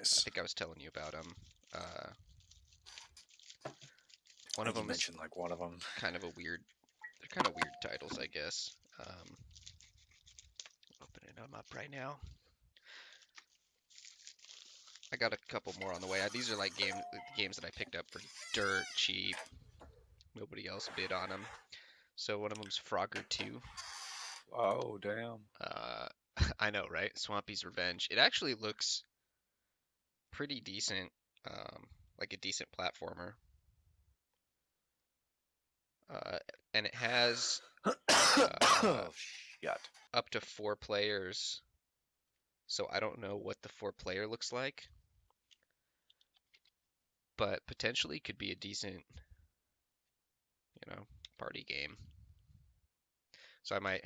I Nice. think I was telling you about them. Uh, I one of think you them is mentioned like one of them. kind of a weird. They're kind of weird titles, I guess. Opening them up right now. I got a couple more on the way. These are like games that I picked up for dirt cheap. Nobody else bid on them. So one of them's Frogger 2. Oh, damn. I know, right? Swampy's Revenge. It actually looks pretty decent, like a decent platformer. And it has uh, Oh, shit. up to 4 players. So I don't know what the 4 player looks like, but potentially could be a decent, party game. So I might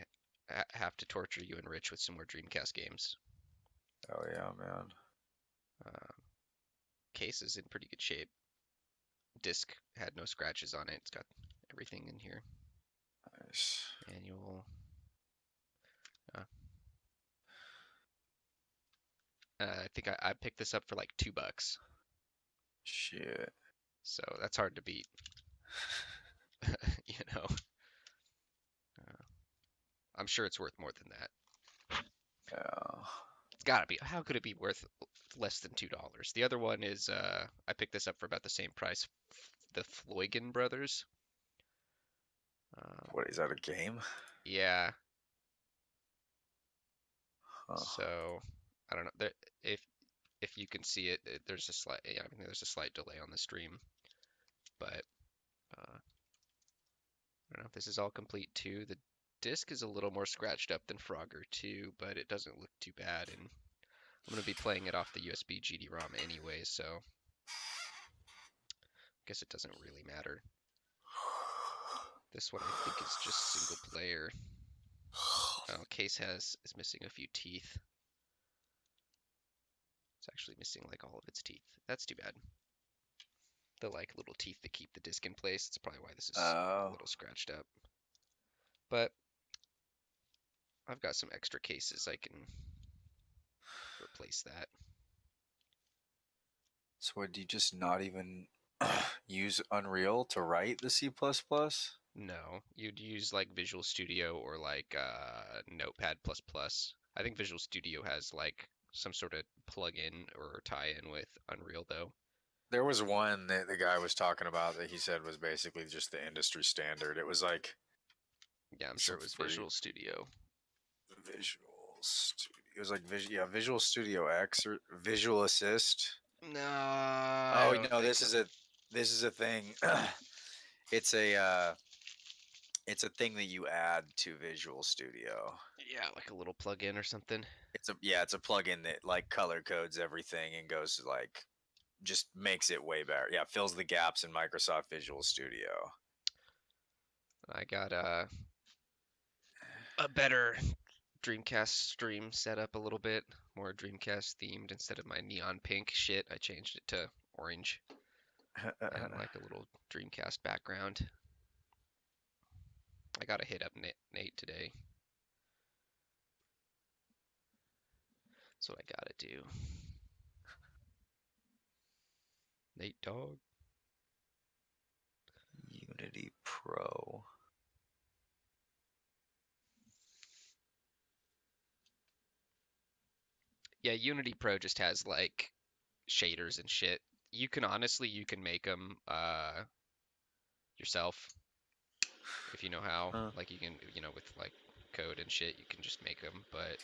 have to torture you and Rich with some more Dreamcast games. Oh, yeah, man. Uh, Case is in pretty good shape. Disc had no scratches on it. It's got everything in here. Nice. Manual. I think I picked this up for like $2. Shit. So that's hard to beat, you know. I'm sure it's worth more than that. Yeah. It's gotta be. How could it be worth less than $2? The other one is I picked this up for about the same price. The Floygan Brothers. Um, What, is that a game? yeah. Huh. So I don't know. If you can see it, there's a slight yeah, I mean there's a slight delay on the stream, but I don't know if this is all complete too. The disc is a little more scratched up than Frogger 2, but it doesn't look too bad, and I'm going to be playing it off the USB GD-ROM anyway, so I guess it doesn't really matter. This one I think is just single player. Case is missing a few teeth. It's actually missing like all of its teeth. That's too bad. The like little teeth that keep the disc in place. That's probably why this is a Oh. little scratched up. But I've got some extra cases I can replace that. So what, do you just not even use Unreal to write the C++? No, you'd use like Visual Studio or like Notepad++. I think Visual Studio has like some sort of plug-in or tie-in with Unreal though. There was one that the guy was talking about that he said was basically just the industry standard. It was like Yeah, I'm sure it something was pretty Visual Studio. Visual Studio. It was like Visual Studio X or Visual Assist. No, I Oh don't no, think this so. is a thing. it's a thing that you add to Visual Studio. Yeah, like a little plug-in or something. It's a plugin that like color codes everything and goes to like just makes it way better. Yeah, fills the gaps in Microsoft Visual Studio. I got a better Dreamcast stream set up a little bit, more Dreamcast themed instead of my neon pink shit. I changed it to orange and like a little Dreamcast background. I gotta hit up Nate today. That's what I gotta do. Nate Dog. Unity Pro. Yeah, Unity Pro just has like shaders and shit. You can make them yourself if you know how. Huh. Like you can, with like code and shit, you can just make them, but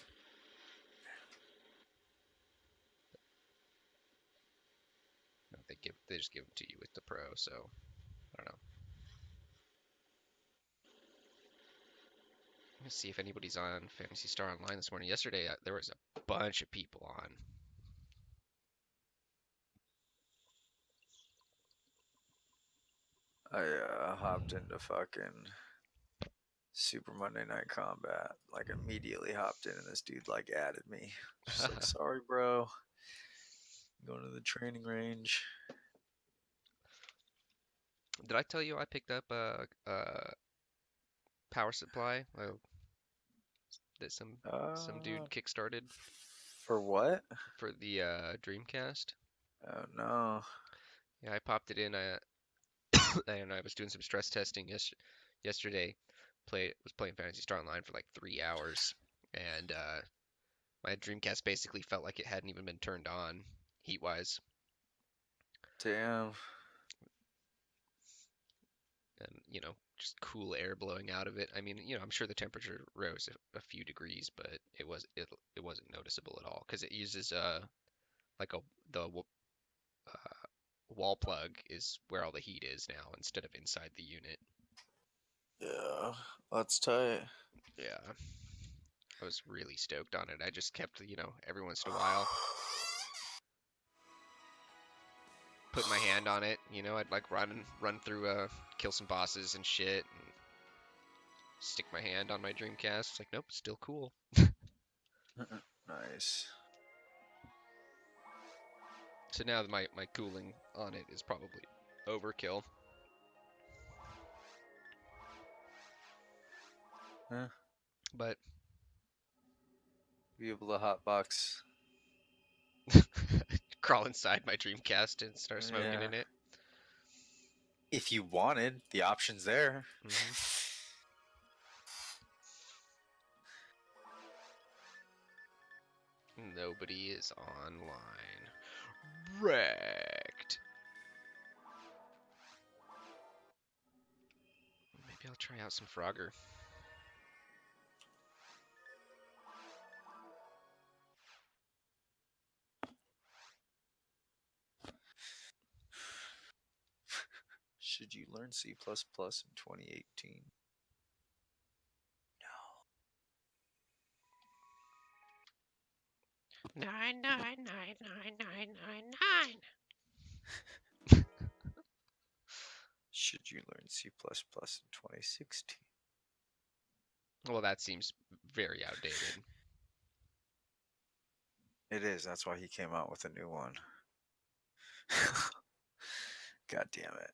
they just give them to you with the Pro, so I don't know. Let's see if anybody's on Phantasy Star Online this morning. Yesterday, there was a bunch of people on. I hopped into fucking Super Monday Night Combat. Like immediately hopped in and this dude like added me. Just like, sorry, bro. I'm going to the training range. Did I tell you I picked up a power supply that some Uh, dude kickstarted? For what? for the Dreamcast. Oh no. Yeah, I popped it in. And I was doing some stress testing yesterday. Was playing Fantasy Star Online for like 3 hours, and my Dreamcast basically felt like it hadn't even been turned on heat wise, Damn. and just cool air blowing out of it. I mean, I'm sure the temperature rose a few degrees, but it wasn't noticeable at all because it uses like a the wall plug is where all the heat is now instead of inside the unit. Yeah, that's tight. Yeah, I was really stoked on it. I just kept, every once in a while put my hand on it. I'd like run through kill some bosses and shit and stick my hand on my Dreamcast. It's like, nope, still cool. Nice. So now my cooling on it is probably overkill. Huh? But Be able to hotbox. crawl inside my Dreamcast and start smoking Yeah. in it. If you wanted, the option's there. hmm Nobody is online. Wrecked. Maybe I'll try out some Frogger. Should you learn C++ in 2018? Nine nine nine nine nine nine nine. Should you learn C++ in 2016? Well, that seems very outdated. It is. That's why he came out with a new one. God damn it.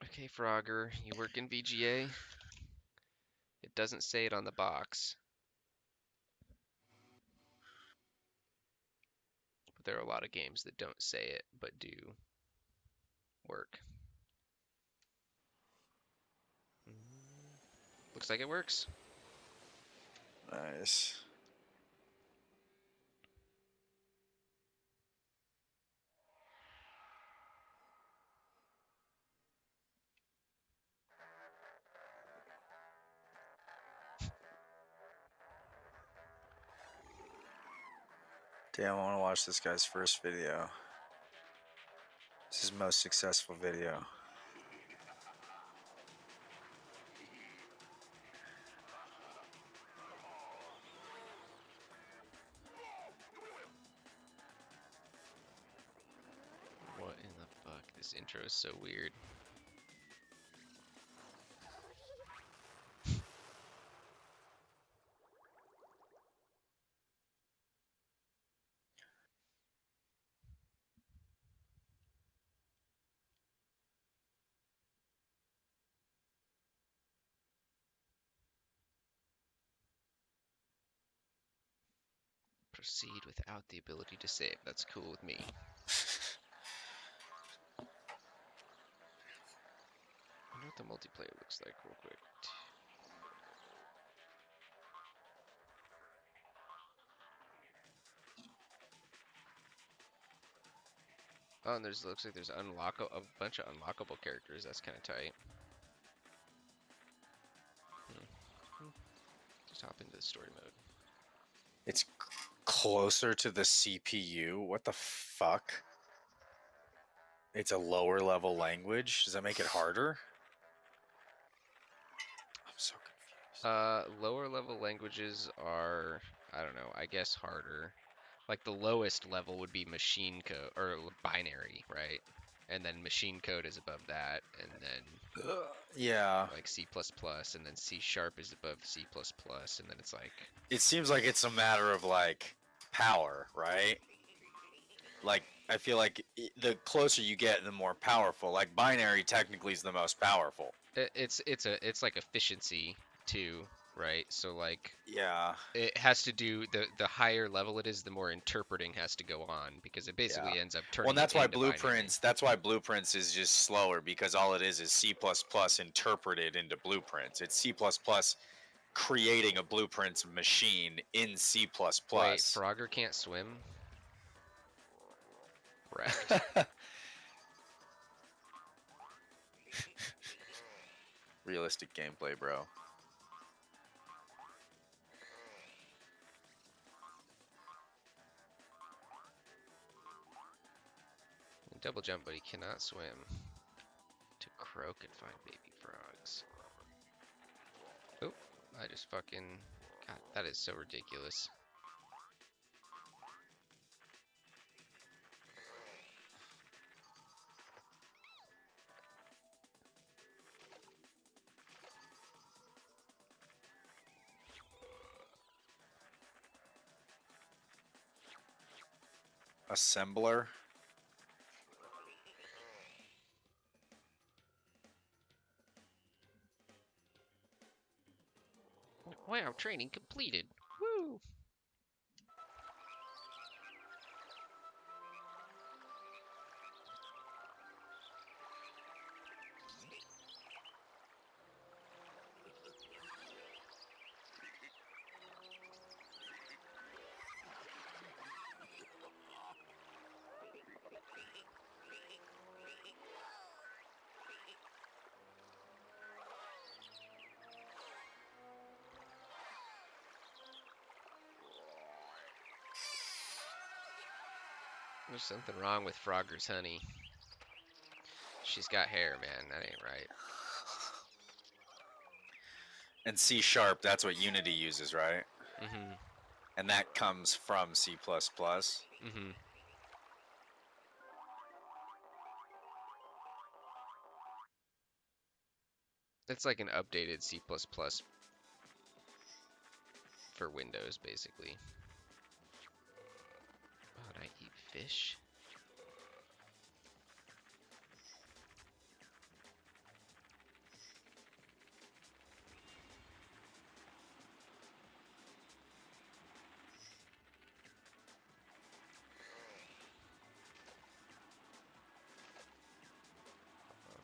Okay, Frogger, you work in VGA? It doesn't say it on the box, but there are a lot of games that don't say it but do work. Looks like it works. Nice. Damn, I want to watch this guy's first video. It's his most successful video. What in the fuck? This intro is so weird. Proceed without the ability to save. That's cool with me. I wonder what the multiplayer looks like real quick. Oh, and looks like there's a bunch of unlockable characters. That's kind of tight. Just hop into the story mode. It's closer to the CPU. What the fuck? It's a lower level language. Does that make it harder? I'm so confused. Lower level languages are, I don't know, I guess harder. Like the lowest level would be machine code or binary, right? And then machine code is above that, and then Yeah. like C++, and then C sharp is above C++, and then it's like, It seems like it's a matter of like power, right? Like I feel like the closer you get, the more powerful. Like binary technically is the most powerful. it's like efficiency too, right? So like Yeah, it has to do the higher level it is, the more interpreting has to go on because it yeah. basically ends up Well, and turning it that's why into binary. Blueprints is just slower because all it is C++ interpreted into Blueprints. It's C++ creating a Blueprints machine in C++. Wait, Frogger can't swim? Wrecked. Realistic gameplay, bro. Double jump, but he cannot swim. To croak and find baby frogs. Oh, I just fucking... God, that is so ridiculous. Assembler. Wow, training completed. Woo! There's something wrong with Frogger's honey. She's got hair, man. That ain't right. And C#, that's what Unity uses, right? Mm-hmm. And that comes from C++. Mm-hmm. It's like an updated C++ for Windows, basically. Oh, did I eat fish?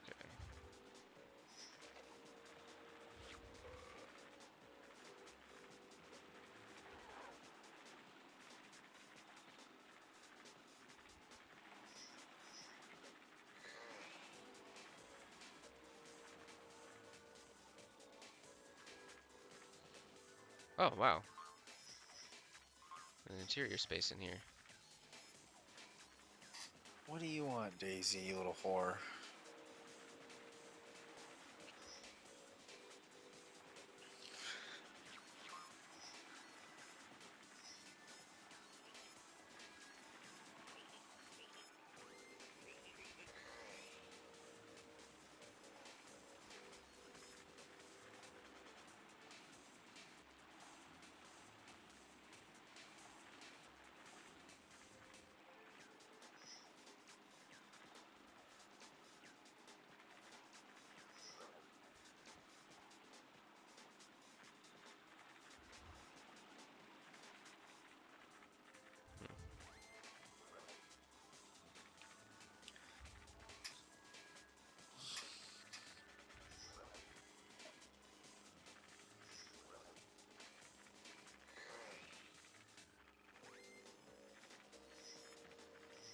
Okay. Oh, wow. An interior space in here. What do you want, Daisy, you little whore?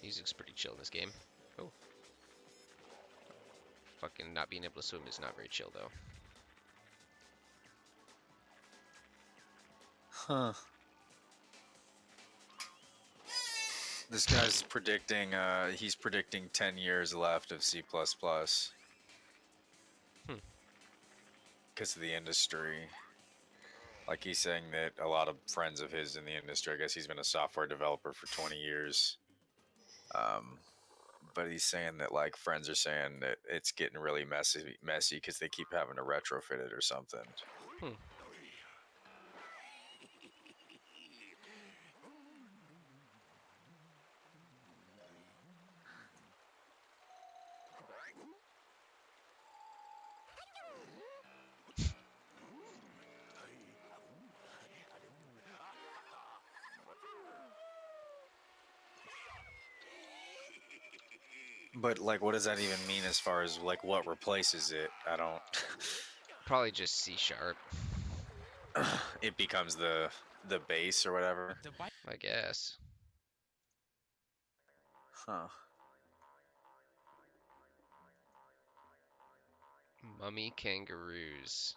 Music's pretty chill in this game. Oh. Fucking not being able to swim is not very chill, though. Huh. This guy's predicting, he's predicting 10 years left of C++. Hmm. Because of the industry. Like he's saying that a lot of friends of his in the industry, I guess he's been a software developer for 20 years. Um, but he's saying that like friends are saying that it's getting really messy because they keep having to retrofit it or something. Hmm. But like, what does that even mean as far as like what replaces it? I don't. Probably just C sharp, It becomes the base or whatever. I guess. Huh. Mummy kangaroos.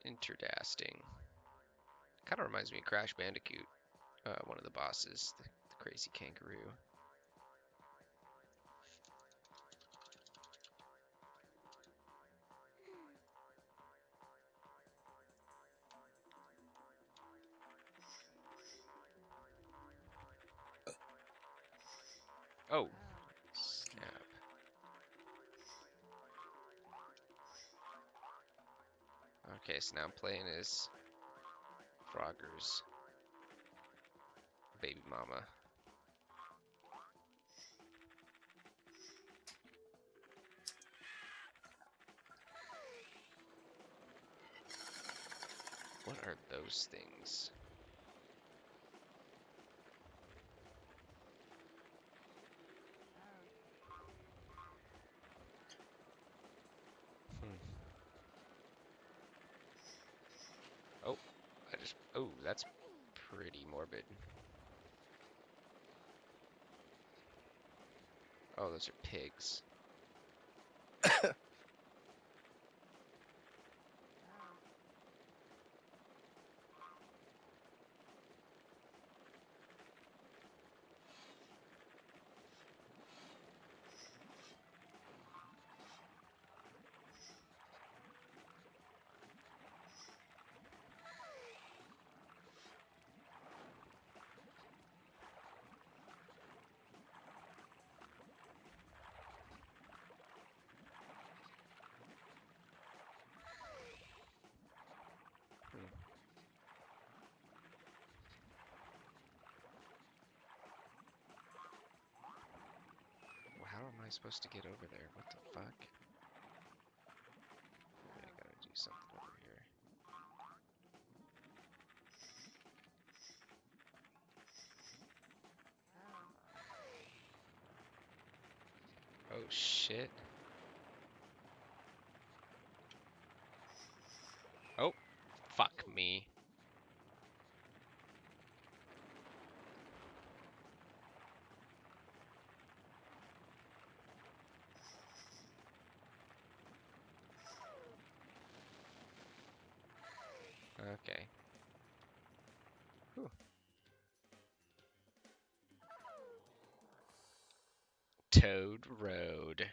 Interdasting. Kind of reminds me of Crash Bandicoot. One of the bosses, the crazy kangaroo. Oh, snap. Okay, so now I'm playing as Frogger's baby mama. What are those things? Hmm. Oh, oh, that's pretty morbid. Oh, those are pigs. Hmm. Well, how am I supposed to get over there? What the fuck? Maybe I gotta do something over here. Oh shit. Oh, fuck me. Okay. Whew. Toad Road.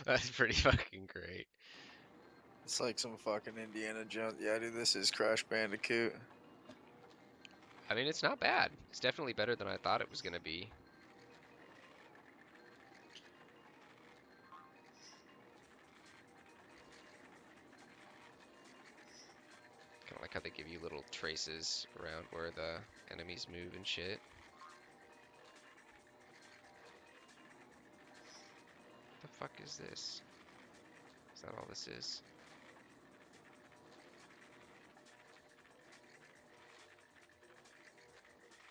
That's pretty fucking great. It's like some fucking Indiana Jones. Yeah, dude, this is Crash Bandicoot. I mean, it's not bad. It's definitely better than I thought it was gonna be. Kind of like how they give you little traces around where the enemies move and shit. What the fuck is this? Is that all this is?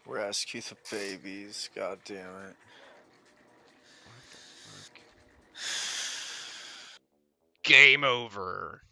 Rescue the babies. God damn it. What the fuck? Game over.